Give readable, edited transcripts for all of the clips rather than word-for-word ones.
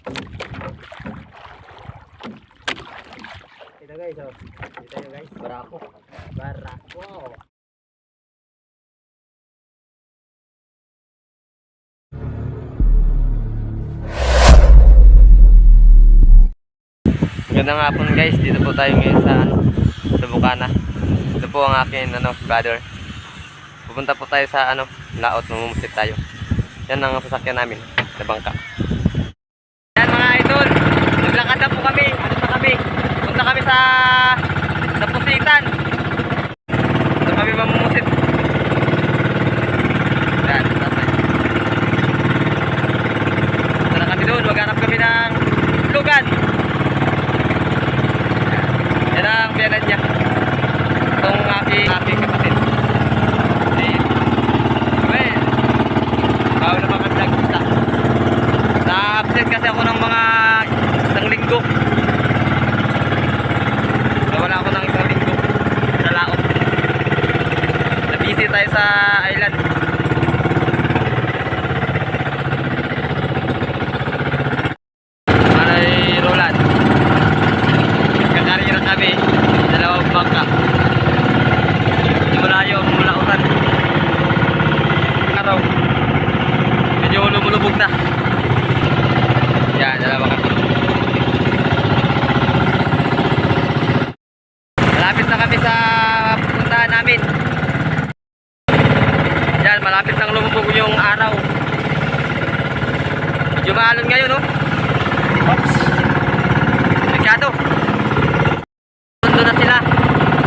Ito guys, oh. Ito nyo guys. Barako. Barako. Magandang hapon guys, dito po tayo ngayon sa Bukana. Ito po ang akin brother. Pupunta po tayo sa laot, mamumusit tayo. Yan ang sasakyan namin, sa bangka. Yan mga idol, naglakad na po kami. Punta kami sa Pusitan. Ito kami mamumusit. Yan, punta na kami doon, maghanap kami ng lugan. Yan ang biyanan niya. Itong aking kapatid. Well, bawal na makagdag kita. Na-absent kasi ako ng mga isang linggo. Nawala ako ng isang linggo sa laot. Na-busy tayo sa island. Manay Roland. Kakarira kami. Dalawang bangka. Malayo ang mulautan. Araw. Medyo lumulubog na. Yan, dalawa kami. Malapit na kami sa puntahan namin. Yan, malapit nang lumubog yung araw. Medyo maalon ngayon, no? Oops. Delikado. Pundo na sila.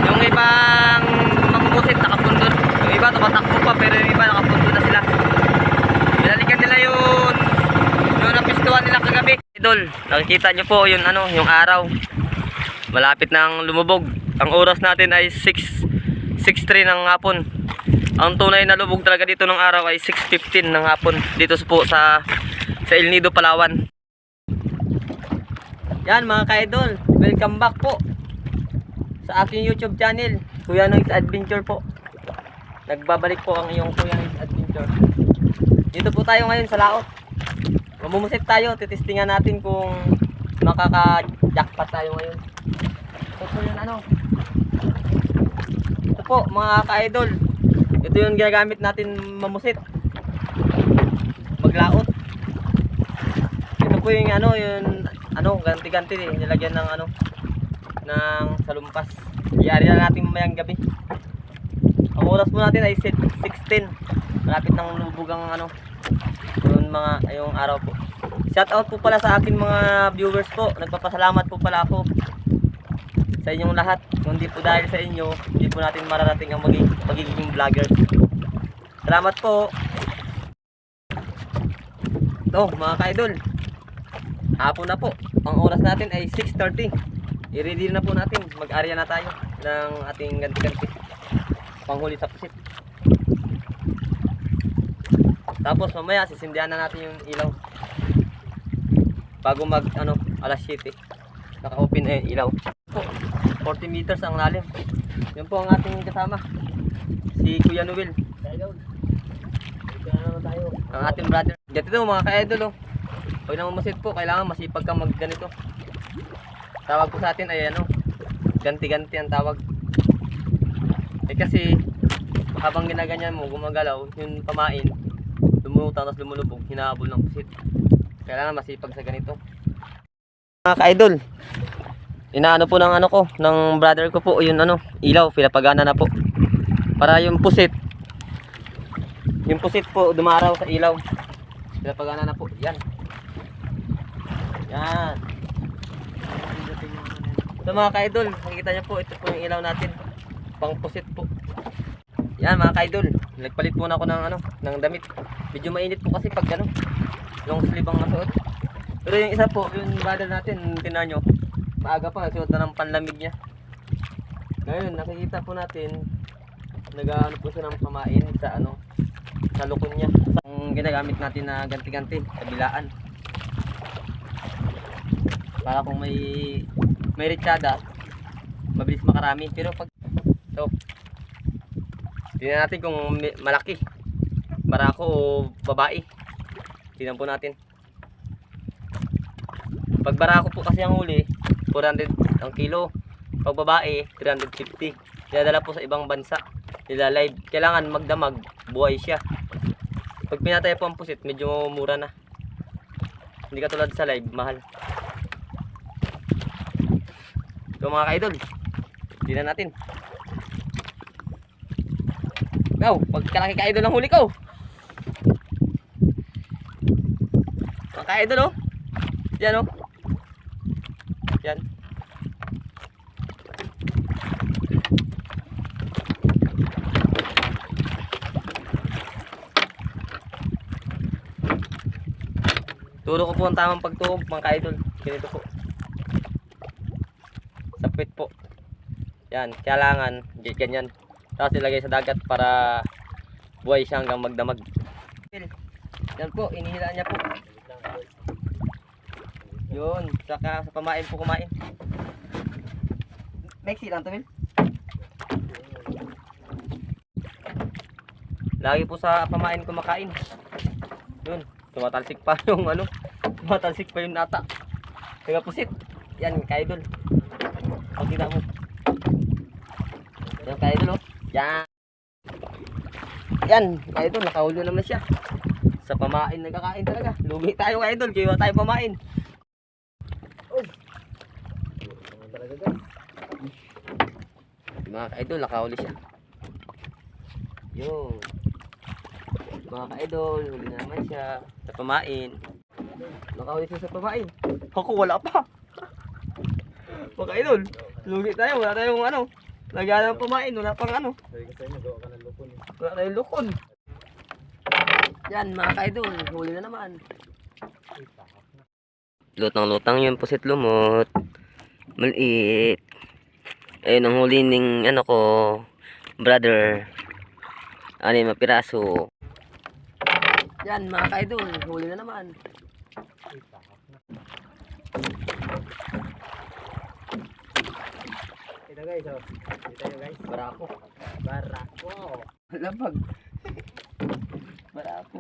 Yung ibang mamumusit nakapundo. Yung iba tumatakbo pa, pero yung iba nakapundo na sila. Binalikan nila yung napistuhan nila kagabi. Idol, nakikita nyo po yung yung araw. Malapit nang lumubog. Ang oras natin ay 6:03 ng hapon. Ang tunay na lubog talaga dito ng araw ay 6:15 ng hapon. Dito po sa El Nido, Palawan. Yan mga ka-idol, welcome back po sa aking YouTube channel, Kuya Noy's Adventure po. Nagbabalik po ang iyong Kuya Noy's Adventure. Dito po tayo ngayon sa laot. Mamumusit tayo, titistingan natin kung makaka-jackpot tayo ngayon. Ito po yung ito po mga ka-idol. Ito yung ginagamit natin mamusit. Maglaot. Ito po yung ganti-ganti nilagyan ng ng salumpas. Iyari na natin mamayang gabi. Ang oras po natin ay 6:10. Malapit nang lubog ang yung yung araw po. Shout out po pala sa akin mga viewers po. Nagpapasalamat po pala ako sa inyong lahat. Kung hindi po dahil sa inyo, hindi po natin mararating ang magiging vlogger. Salamat po. Ito mga ka-idol, hapon na po. Ang oras natin ay 6:30. I-ready na po natin. Mag-area na tayo ng ating ganti-ganti panghuli sa pusit. Tapos mamaya sisindihan na natin yung ilaw bago mag alas 7. Naka-open ilaw po. 40 meters ang lalim. Yan po ang ating kasama, si Kuya Noel. Ang ating brother. Dito mga ka-idol, pag namumusit po, kailangan masipag kang magganito. Tawag po sa atin ay ganti-ganti ang tawag. Kasi habang ginaganyan mo, gumagalaw yung pamain, lumulutang tapos lumulubog, hinahabol ng pusit. Kailangan masipag sa ganito. Mga ka-idol, inaano po ng ng brother ko po yung ilaw, pinapagana na po. Para yung pusit po dumaraw sa ilaw. Pinapagana na po. Yan. Yan. So mga ka-idol, nakikita nyo po, ito po yung ilaw natin. Pang pusit po. Yan mga ka-idol, nagpalit muna ako ng damit. Medyo mainit po kasi pag long sleeve ang nasuot. Pero yung isa po, yung brother natin, tinan nyo, maaga pa, nagsuot na ng panlamig niya. Ngayon, nakikita po natin, nag-ano po siya ng pamain sa sa lukon niya. Ang ginagamit natin na ganti-ganti, kabilaan. Para kung may ritsada, mabilis makarami. Pero pag tingnan natin kung malaki, barako o babae. Tingnan po natin. Pag barako po kasi ang huli, 400 ang kilo. Pag babae, 350. Dinadala po sa ibang bansa. Nilalive. Kailangan magdamag, buhay siya. Pag pinatay po ang pusit, medyo mura na. Hindi katulad sa live, mahal. So mga ka-idol, tingnan natin. Ikaw, pagkalaki ka-idol ng huli ko. Mga ka-idol oh. Yan oh. Yan. Turo ko po ang tamang pagtuhog mga ka-idol. Ganito po. Sapit po. Yan, kailangan ganyan. Tapos ilagay sa dagat para buhay siya hanggang magdamag. Yan po, inihilaan niya po. Yun, saka sa pamain po kumain. Mexi lang to, Mil. Lagi po sa pamain kumakain. Yun, tumatalsik pa yung ano. Tumatalsik pa yung nata. Kaya pusit. Yan, ka-idol. Pagkita mo. Yan, ka-idol oh. Yan. Yan, ka-idol. Nakahuli naman siya. Sa pamain nagkakain talaga. Lugi tayo ka-idol. Kaya tayo pamain. Mga ka-idol, nakahuli siya. Yun. Mga ka-idol, huli na naman siya. Sa pamain. Nakahuli siya sa pamain. Ako wala pa. Mga ka-idol, lugi tayo. Wala tayong ano. Lagyan ng pamain. Wala pang ano. Wala tayong lukon. Yan mga ka-idol, huli na naman. Lutang-lutang yun, pusit lumot. Maliit. Ayun ang huli ng ano ko, brother. Ano yung mapiraso. Yan mga ka-idol, huli na naman. Ito guys, oh. Dito tayo guys. Barako. Barako. Labag. Barako.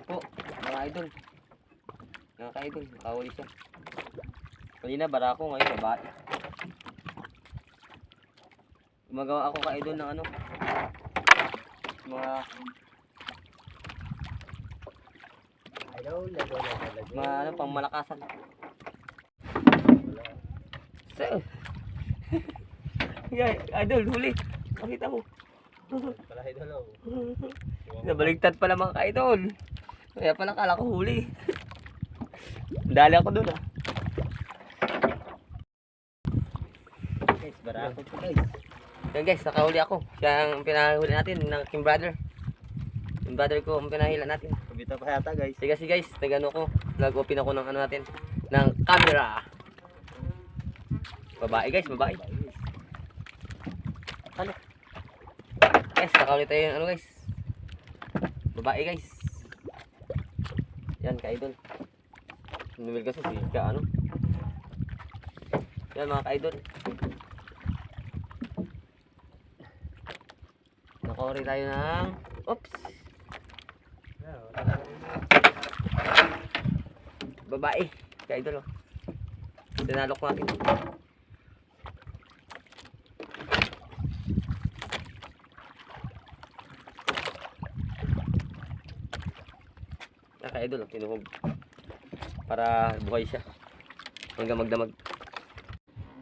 Po, mga idol. Mga ka-idol, nakahuli siya. Kanina barako, ngayon babae. Gumagawa ako ka-idol ng ano. Mga ano, pang malakasan. So, yeah, idol, huli. Pakita mo. Pala idol, oh. Nabaligtad pala mga ka-idol. Kaya pala kala ko huli. Dali ako dun ah. Guys, barako po guys. Yan guys, nakahuli ako. Siya ang pinahuli natin ng aking brother. Yung brother ko ang pinahila natin. Kumita pa yata guys. Sige guys, nag-ano ko. Nag-open ako ng ano natin. Ng camera. Babae guys, babae. Ano? Guys, nakahuli tayo yung ano guys. Babae guys. Yan ka-idol. Numil kasi si ka ano. Yan mga ka-idol. Nakahuli tayo ng oops. Babae, ka-idol oh. Sinalok natin. Ka-idol oh, tinuhog. Para buhay siya. Hanggang magdamag.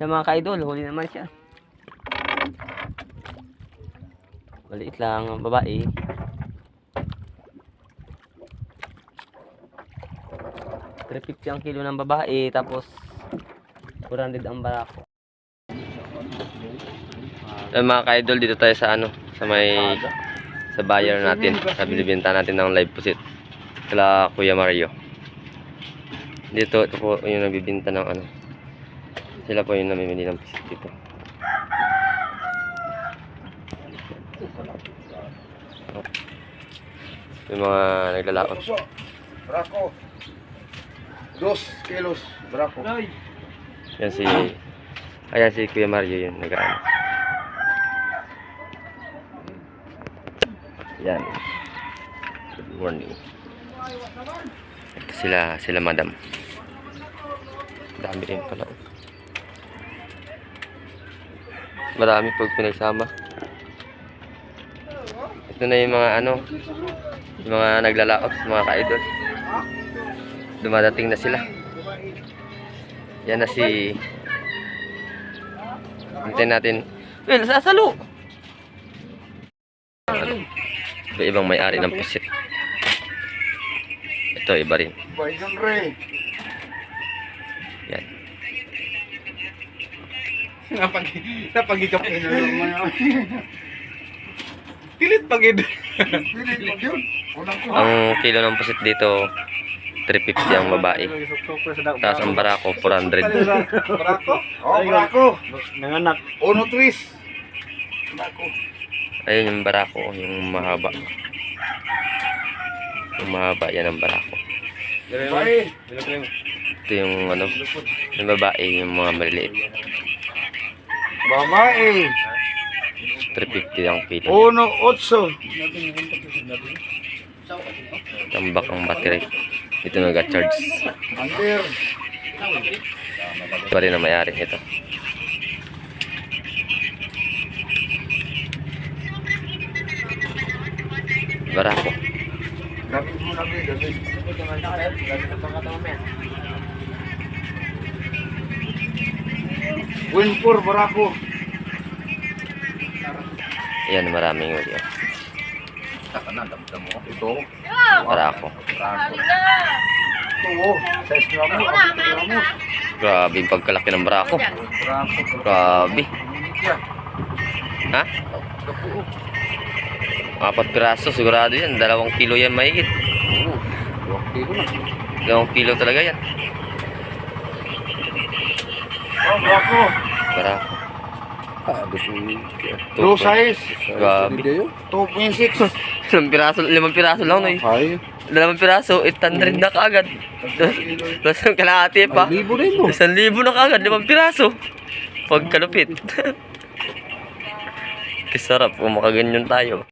Yan mga ka-idol, huli naman siya. Maliit lang ang babae. $350 ang kilo ng babae, tapos 400 ang barako. Mga ka-idol, dito tayo sa ano, sa may sa buyer natin, sa binibenta natin ng live pusit. Kala Kuya Mario. Dito, ito po yung nagbibenta ng ano. Sila po yung namimili ng pusit dito. Yung mga naglalaot. Brako. 2 kilos brako. Yan si Kuya Mario yun, nag-ano. Yan. Good morning. Ito sila madam. Dami rin pala. Marami pag pinagsama. Ito na yung mga ano, yung mga naglalaot, mga ka-idol. Dumadating na sila. Yan na si... Hintayin natin. Well, sasalo! Iba-ibang may-ari ng pusit. Ito, iba rin. Baigan Ray. Yan. Napagikap. Pilit pagid. Pilit pag yun. Unang ko. Ang kilo ng pusit dito, 350 ang babae. Tapos ang barako, 400. Brako. Oh, brako. Nanganak. Uno tris. Brako. Ayun yung barako, yung mahaba. Yung mahaba, yan ang barako. Bye. Ito yung ano, yung babae, yung mga maliliit. Babae. 350 ang kilo. Uno otso. Tambak ang battery. Ito nag-charge. Under. Ito rin ang may-ari ito. Barako. Gabi mo na gabi. Winpur barako. Yan, maraming uli. Oh. Ito. Barako. Ito. 6 gramo. 8 gramo. Grabe yung pagkalaki ng barako. Brako. Grabe. Ha? 4 piraso, sigurado yan. 2 kilo yan mahigit. Oo. 2 kilo na. 2 kilo talaga yan. Oh, brako. Barako. Two size. Grabe. 2.6. 5 piraso lang, no? 2 piraso, 800 na kaagad. Tapos yung kalahati pa. 1,000 na kaagad, 5 piraso. Pagkalupit. Kisarap kung makaganyan tayo.